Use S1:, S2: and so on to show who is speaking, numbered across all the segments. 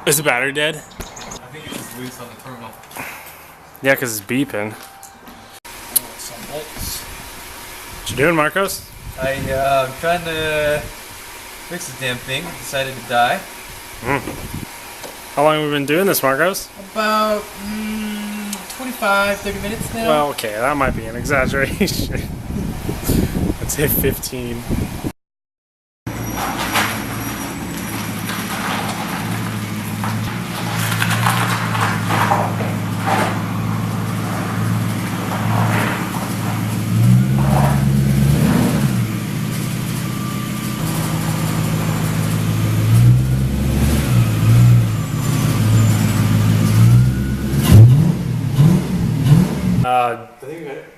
S1: Is the battery dead?
S2: I think it's just loose on the terminal.
S1: Yeah, because it's beeping.
S2: Some bolts.
S1: What you doing, Marcos?
S2: I'm trying to fix this damn thing. Decided to die.
S1: How long have we been doing this, Marcos?
S2: About 25, 30 minutes now.
S1: Well, okay, that might be an exaggeration. Let's say 15.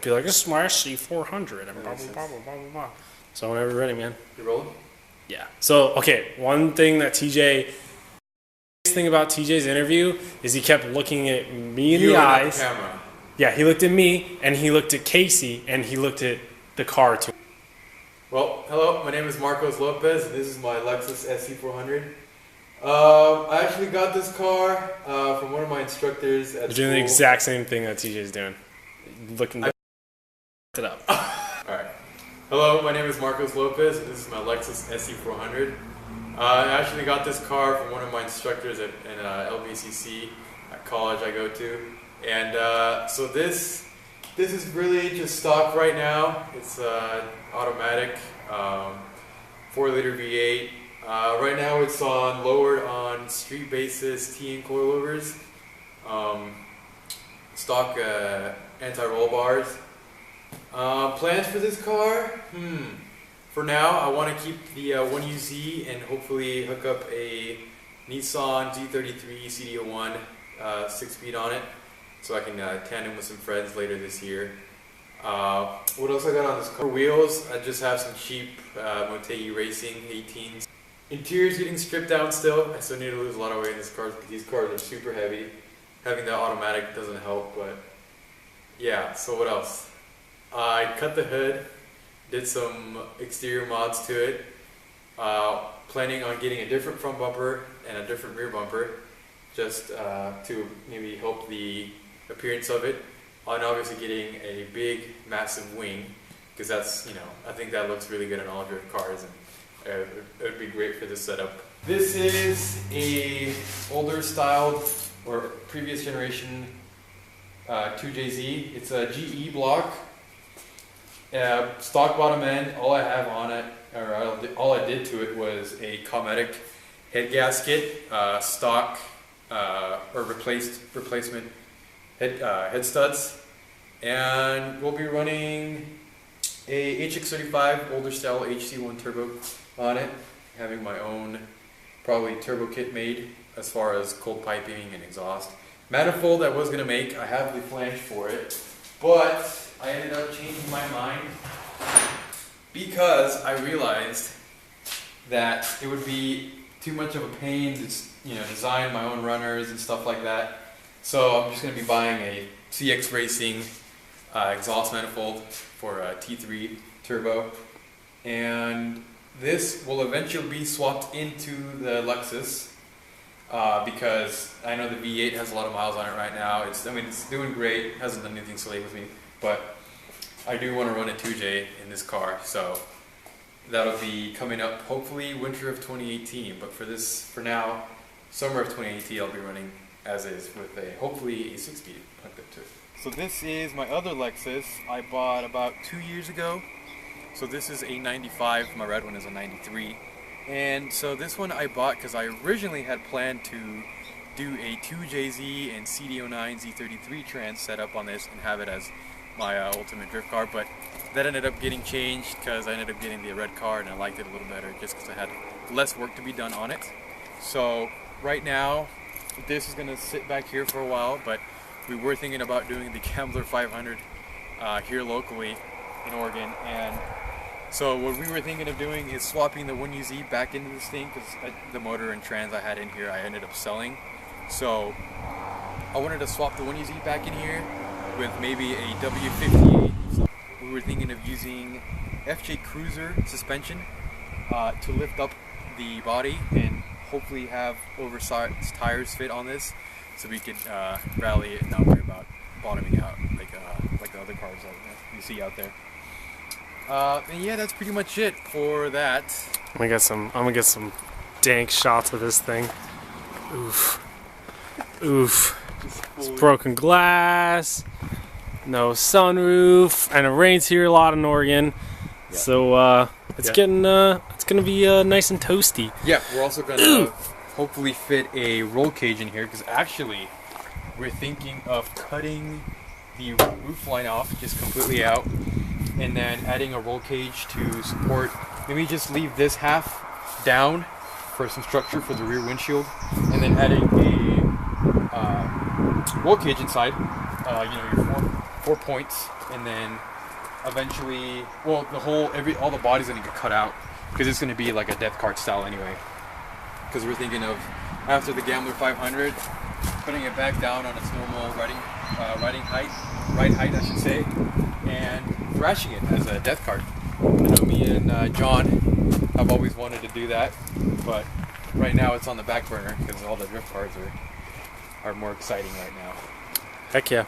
S1: Be like a Smart SC400 and blah, blah, blah, blah, blah, blah. So whenever you're ready, man.
S2: You rolling?
S1: Yeah. So, okay, one thing that thing about TJ's interview is he kept looking at me in the eyes.
S2: The camera.
S1: Yeah, he looked at me, and he looked at Casey, and he looked at the car too.
S2: Well, hello, my name is Marcos Lopez, and this is my Lexus SC400. I actually got this car from one of my instructors at
S1: You're doing the exact same thing that TJ's doing. Looking it up.
S2: Alright. Hello, my name is Marcos Lopez, and this is my Lexus SC400. I actually got this car from one of my instructors at LBCC at college I go to. And so this is really just stock right now. It's automatic, 4-liter V8. Right now it's lowered on street basis T and coilovers. Stock anti-roll bars. Plans for this car? For now, I want to keep the 1UZ and hopefully hook up a Nissan Z33 CD01 6-speed on it, so I can tandem with some friends later this year. What else I got on this car? For wheels, I just have some cheap Motegi Racing 18s. Interior's getting stripped down still. I still need to lose a lot of weight in this car because these cars are super heavy. Having the automatic doesn't help, but yeah, so what else? I cut the hood, did some exterior mods to it, planning on getting a different front bumper and a different rear bumper, just to maybe help the appearance of it, and obviously getting a big, massive wing, because that's, I think that looks really good in all of your cars, and it would be great for this setup. This is a older styled, or previous generation 2JZ. It's a GE block. Stock bottom end. All I have on it, or all I did to it, was a cosmetic head gasket, stock or replacement head studs, and we'll be running a HX35 older style HC1 turbo on it. Having my own probably turbo kit made as far as cold piping and exhaust. Manifold I was gonna make. I have the flange for it, but I ended up changing my mind because I realized that it would be too much of a pain to design my own runners and stuff like that. So I'm just going to be buying a CX Racing exhaust manifold for a T3 turbo, and this will eventually be swapped into the Lexus because I know the V8 has a lot of miles on it right now. It's doing great. It hasn't done anything silly with me. But I do want to run a 2J in this car, so that'll be coming up hopefully winter of 2018. But for now, summer of 2018, I'll be running as is with hopefully a 6-speed hooked up to it. So this is my other Lexus I bought about 2 years ago. So this is a 95, my red one is a 93. And so this one I bought because I originally had planned to do a 2JZ and CD09 Z33 trans setup on this and have it as my ultimate drift car, but that ended up getting changed because I ended up getting the red car and I liked it a little better just because I had less work to be done on it. So right now this is going to sit back here for a while, but we were thinking about doing the Gambler 500 here locally in Oregon, and so what we were thinking of doing is swapping the 1UZ back into this thing because the motor and trans I had in here I ended up selling. So I wanted to swap the 1UZ back in here with maybe a W58. So we were thinking of using FJ Cruiser suspension to lift up the body and hopefully have oversized tires fit on this, so we could rally it and not worry about bottoming out like the other cars that you see out there. And yeah, that's pretty much it for that.
S1: I'm gonna get some dank shots of this thing. Oof. Oof. It's broken glass, no sunroof, and it rains here a lot in Oregon.
S2: Yeah.
S1: So it's gonna be nice and toasty.
S2: Yeah, we're also gonna hopefully fit a roll cage in here, because actually we're thinking of cutting the roof line off just completely out, and then adding a roll cage to support. Maybe just leave this half down for some structure for the rear windshield, and then adding a roll cage inside. Your four points, and then eventually, well, all the bodies are gonna get cut out because it's gonna be like a death cart style anyway. Because we're thinking of, after the Gambler 500, putting it back down on its normal ride height, I should say, and thrashing it as a death cart. I know me and John have always wanted to do that, but right now it's on the back burner because all the drift cars are more exciting right now.
S1: Heck yeah.